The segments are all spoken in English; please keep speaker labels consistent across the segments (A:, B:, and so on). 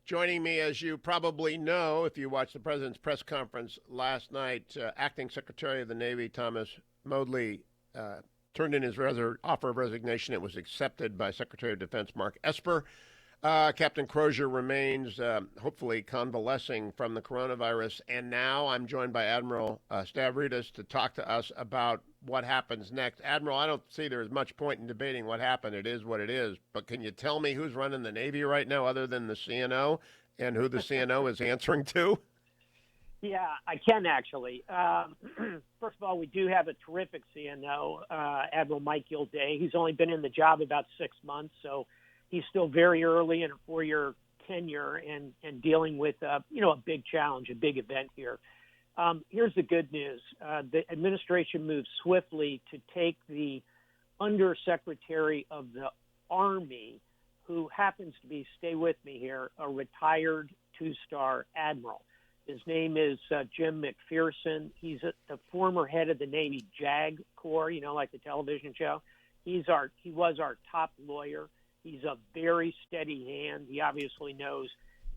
A: Joining me, as you probably know, if you watched the president's press conference last night, Acting Secretary of the Navy Thomas Modly turned in his offer of resignation. It was accepted by Secretary of Defense Mark Esper. Captain Crozier remains hopefully convalescing from the coronavirus. And now I'm joined by Admiral Stavridis to talk to us about what happens next. Admiral, I don't see there's much point in debating what happened. It is what it is. But can you tell me who's running the Navy right now other than the CNO and who the CNO is answering to?
B: Yeah, I can actually. First of all, we do have a terrific CNO, Admiral Mike Gilday. He's only been in the job about 6 months, so he's still very early in a 4-year tenure and dealing with a big challenge, a big event here. Here's the good news. The administration moved swiftly to take the Undersecretary of the Army, who happens to be, stay with me here, a retired 2-star admiral. His name is Jim McPherson. He's the former head of the Navy JAG Corps, like the television show. He was our top lawyer. He's a very steady hand. He obviously knows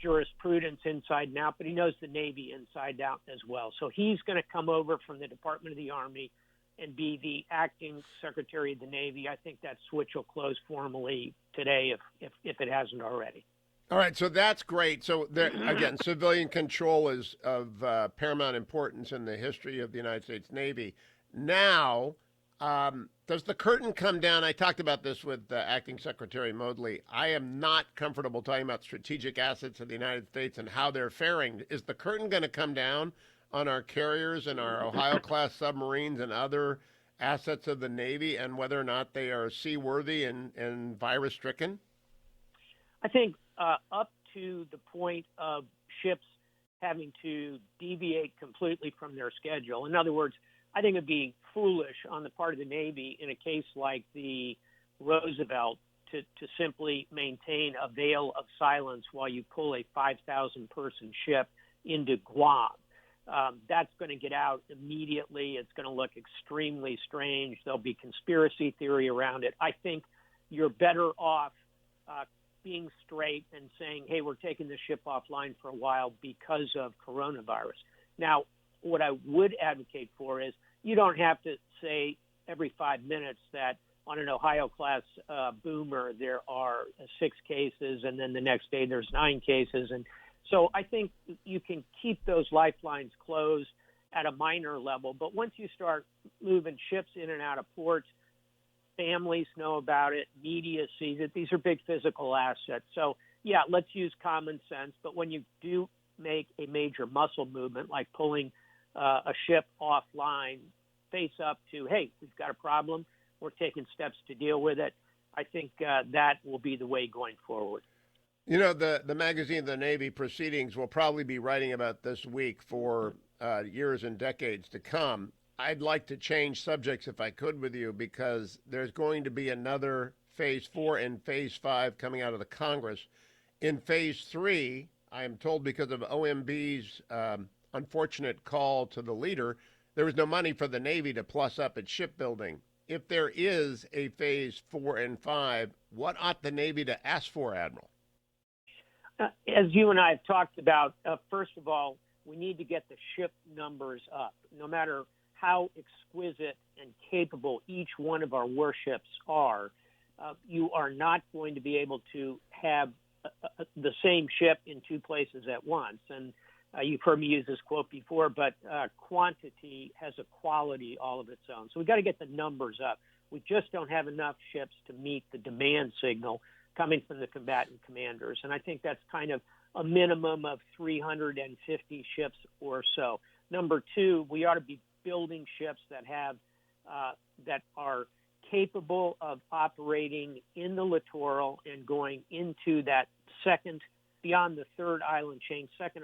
B: jurisprudence inside and out, but he knows the Navy inside out as well. So he's going to come over from the Department of the Army and be the acting Secretary of the Navy. I think that switch will close formally today if it hasn't already.
A: All right, so that's great. So there, again, civilian control is of paramount importance in the history of the United States Navy. Now, does the curtain come down? I talked about this with Acting Secretary Modly. I am not comfortable talking about strategic assets of the United States and how they're faring. Is the curtain going to come down on our carriers and our Ohio-class submarines and other assets of the Navy and whether or not they are seaworthy and virus-stricken?
B: I think up to the point of ships having to deviate completely from their schedule. In other words, I think it'd be foolish on the part of the Navy in a case like the Roosevelt to simply maintain a veil of silence while you pull a 5,000-person ship into Guam. That's going to get out immediately. It's going to look extremely strange. There'll be conspiracy theory around it. I think you're better off being straight and saying, hey, we're taking the ship offline for a while because of coronavirus. Now, what I would advocate for is you don't have to say every 5 minutes that on an Ohio-class boomer there are 6 cases and then the next day there's 9 cases. And so I think you can keep those lifelines closed at a minor level. But once you start moving ships in and out of ports, families know about it, media sees it. These are big physical assets. So, yeah, let's use common sense. But when you do make a major muscle movement, like pulling a ship offline, face up to, hey, we've got a problem, we're taking steps to deal with it, I think that will be the way going forward.
A: You know, the magazine, The Navy Proceedings, will probably be writing about this week for years and decades to come. I'd like to change subjects if I could with you because there's going to be another Phase 4 and Phase 5 coming out of the Congress. In Phase 3, I am told because of OMB's unfortunate call to the leader, there was no money for the Navy to plus up its shipbuilding. If there is a Phase 4 and 5, what ought the Navy to ask for, Admiral?
B: As you and I have talked about, first of all, we need to get the ship numbers up. No matter how exquisite and capable each one of our warships are, you are not going to be able to have the same ship in 2 places at once. And you've heard me use this quote before, but quantity has a quality all of its own. So we've got to get the numbers up. We just don't have enough ships to meet the demand signal coming from the combatant commanders. And I think that's kind of a minimum of 350 ships or so. Number 2, we ought to be building ships that are capable of operating in the littoral and going into that beyond the second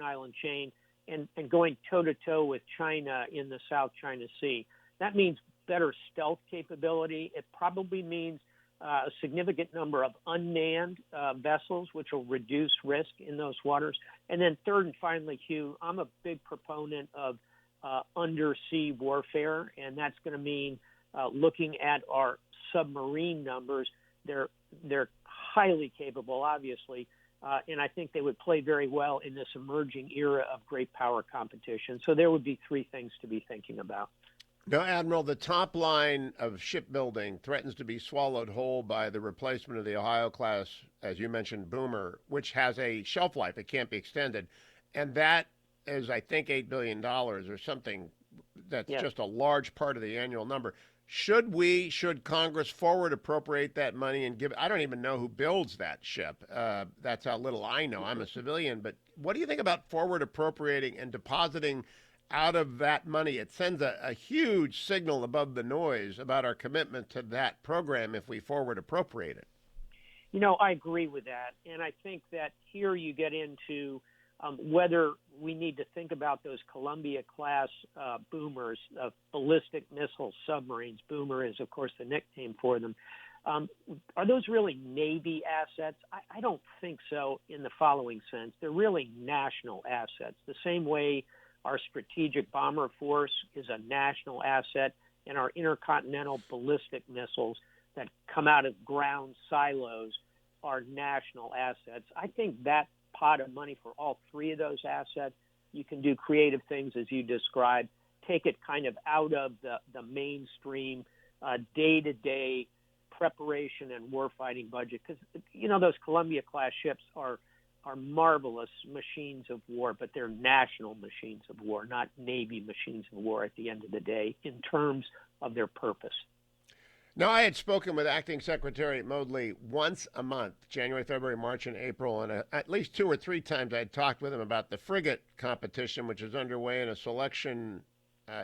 B: island chain, and going toe-to-toe with China in the South China Sea. That means better stealth capability. It probably means a significant number of unmanned vessels, which will reduce risk in those waters. And then third and finally, Hugh, I'm a big proponent of undersea warfare, and that's going to mean looking at our submarine numbers. They're highly capable, obviously, and I think they would play very well in this emerging era of great power competition. So there would be three things to be thinking about.
A: Now, Admiral, the top line of shipbuilding threatens to be swallowed whole by the replacement of the Ohio class, as you mentioned, boomer, which has a shelf life. It can't be extended. And that is, I think, $8 billion or something. That's
B: Yes.
A: just a large part of the annual number. Should Congress forward appropriate that money and give it? I don't even know who builds that ship. That's how little I know. I'm a civilian. But what do you think about forward appropriating and depositing out of that money? It sends a huge signal above the noise about our commitment to that program if we forward appropriate it.
B: I agree with that. And I think that here you get into whether we need to think about those Columbia-class boomers, ballistic missile submarines. Boomer is, of course, the nickname for them. Are those really Navy assets? I don't think so in the following sense. They're really national assets, the same way our strategic bomber force is a national asset, and our intercontinental ballistic missiles that come out of ground silos are national assets. I think that pot of money for all three of those assets, you can do creative things as you described, take it kind of out of the mainstream day-to-day preparation and warfighting budget. Because, those Columbia-class ships are marvelous machines of war, but they're national machines of war, not Navy machines of war at the end of the day in terms of their purpose.
A: Now, I had spoken with Acting Secretary Modly once a month, January, February, March, and April, and at least 2 or 3 times I had talked with him about the frigate competition, which is underway, and a selection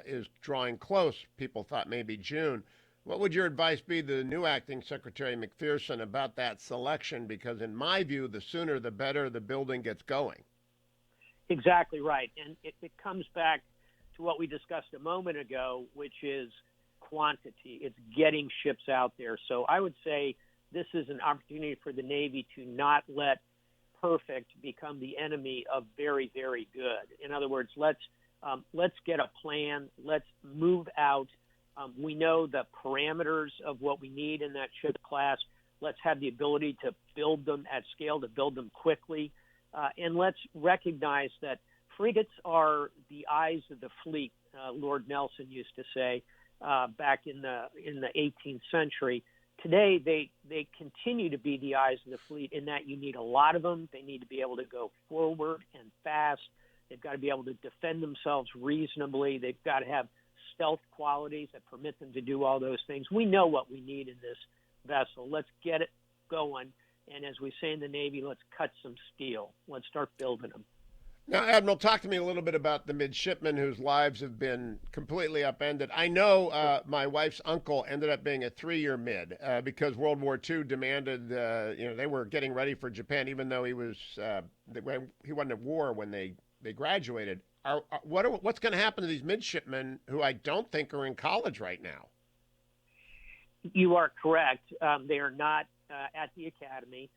A: is drawing close. People thought maybe June. What would your advice be to the new Acting Secretary McPherson about that selection? Because in my view, the sooner the better the building gets going.
B: Exactly right. And it comes back to what we discussed a moment ago, which is quantity. It's getting ships out there. So I would say this is an opportunity for the Navy to not let perfect become the enemy of very, very good. In other words, let's get a plan. Let's move out. We know the parameters of what we need in that ship class. Let's have the ability to build them at scale, to build them quickly. And let's recognize that frigates are the eyes of the fleet, Lord Nelson used to say back in the 18th century. Today, they continue to be the eyes of the fleet in that you need a lot of them. They need to be able to go forward and fast. They've got to be able to defend themselves reasonably. They've got to have stealth qualities that permit them to do all those things. We know what we need in this vessel. Let's get it going. And as we say in the Navy, let's cut some steel. Let's start building them.
A: Now, Admiral, talk to me a little bit about the midshipmen whose lives have been completely upended. I know my wife's uncle ended up being a 3-year mid because World War II demanded, they were getting ready for Japan, even though he wasn't at war when they graduated. What's going to happen to these midshipmen who I don't think are in college right now?
B: You are correct. They are not at the academy.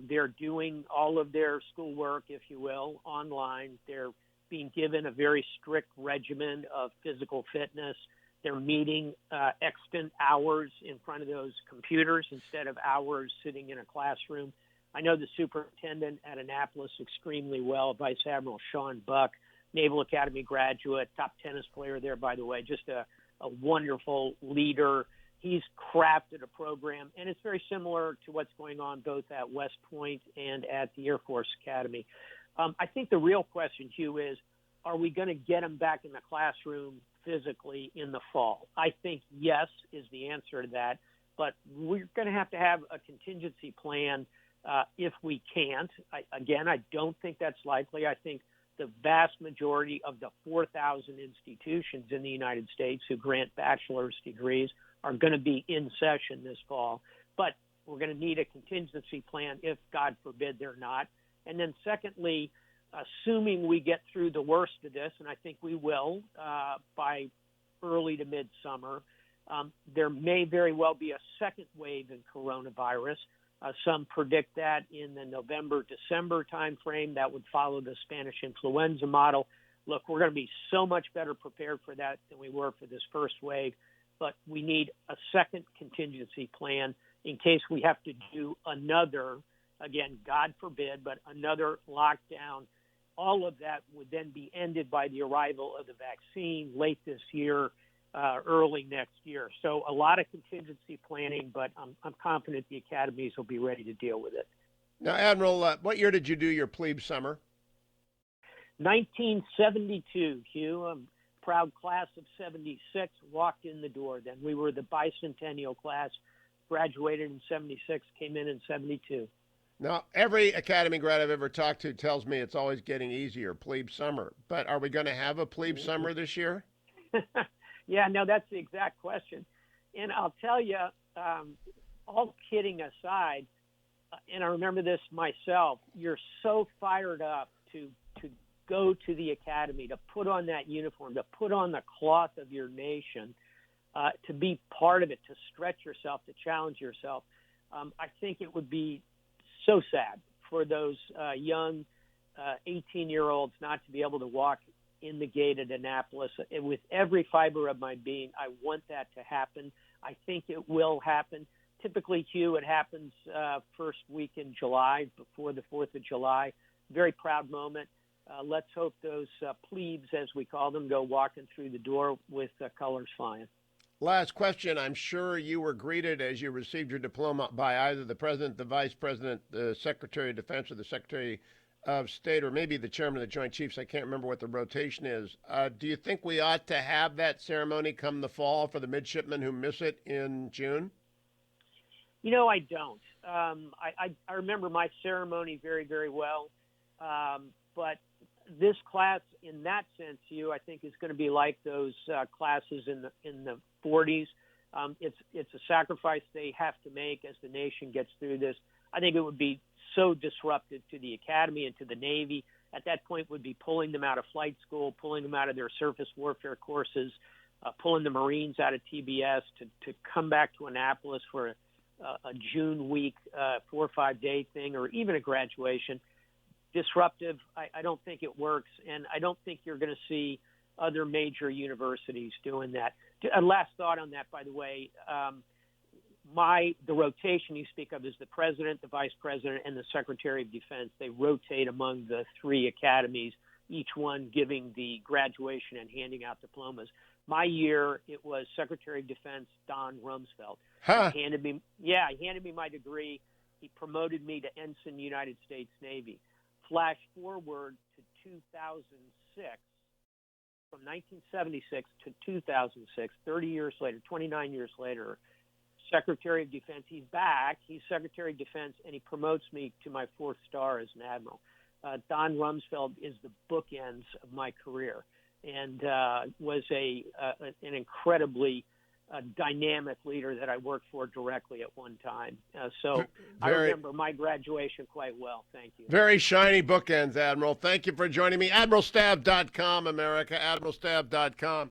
B: They're doing all of their schoolwork, if you will, online. They're being given a very strict regimen of physical fitness. They're meeting extant hours in front of those computers instead of hours sitting in a classroom. I know the superintendent at Annapolis extremely well, Vice Admiral Sean Buck, Naval Academy graduate, top tennis player there, by the way, just a wonderful leader. He's crafted a program, and it's very similar to what's going on both at West Point and at the Air Force Academy. I think the real question, Hugh, is are we going to get them back in the classroom physically in the fall? I think yes is the answer to that, but we're going to have a contingency plan if we can't. I don't think that's likely. I think the vast majority of the 4,000 institutions in the United States who grant bachelor's degrees are going to be in session this fall. But we're going to need a contingency plan if, God forbid, they're not. And then secondly, assuming we get through the worst of this, and I think we will by early to midsummer, there may very well be a second wave in coronavirus. Some predict that in the November-December timeframe. That would follow the Spanish influenza model. Look, we're going to be so much better prepared for that than we were for this first wave, but we need a second contingency plan in case we have to do another again, God forbid, but another lockdown, all of that would then be ended by the arrival of the vaccine late this year, early next year. So a lot of contingency planning, but I'm confident the academies will be ready to deal with it.
A: Now, Admiral, what year did you do your Plebe Summer?
B: 1972, Hugh. I'm proud class of 76, walked in the door then. We were the bicentennial class, graduated in 76, came in 72.
A: Now, every Academy grad I've ever talked to tells me it's always getting easier, Plebe Summer. But are we going to have a Plebe Summer this year?
B: Yeah, no, that's the exact question. And I'll tell you, all kidding aside, and I remember this myself, you're so fired up to go to the academy, to put on that uniform, to put on the cloth of your nation, to be part of it, to stretch yourself, to challenge yourself. I think it would be so sad for those young 18-year-olds not to be able to walk in the gate at Annapolis. With every fiber of my being, I want that to happen. I think it will happen. Typically, Hugh, it happens first week in July, before the 4th of July. Very proud moment. Let's hope those plebes, as we call them, go walking through the door with colors flying.
A: Last question. I'm sure you were greeted as you received your diploma by either the President, the Vice President, the Secretary of Defense, or the Secretary of State, or maybe the Chairman of the Joint Chiefs. I can't remember what the rotation is. Do you think we ought to have that ceremony come the fall for the midshipmen who miss it in June?
B: You know, I don't. I remember my ceremony very, very well. But this class, in that sense, Hugh, I think is going to be like those classes in the 40s. It's a sacrifice they have to make as the nation gets through this. I think it would be so disruptive to the Academy and to the Navy. At that point, would be pulling them out of flight school, pulling them out of their surface warfare courses, pulling the Marines out of TBS to come back to Annapolis for a June week, 4 or 5 day thing, or even a graduation. Disruptive. I don't think it works, and I don't think you're going to see other major universities doing that. A last thought on that, by the way. The rotation you speak of is the President, the Vice President, and the Secretary of Defense. They rotate among the 3 academies, each one giving the graduation and handing out diplomas. My year, it was Secretary of Defense Don Rumsfeld.
A: Huh.
B: He handed me my degree. He promoted me to Ensign United States Navy. Flash forward to 2006, from 1976 to 2006, 30 years later, 29 years later, Secretary of Defense, he's back, he's Secretary of Defense, and he promotes me to my 4th star as an admiral. Don Rumsfeld is the bookends of my career, and was an incredibly dynamic leader that I worked for directly at one time. I remember my graduation quite well. Thank you.
A: Very shiny bookends, Admiral. Thank you for joining me. AdmiralStav.com, America. AdmiralStav.com.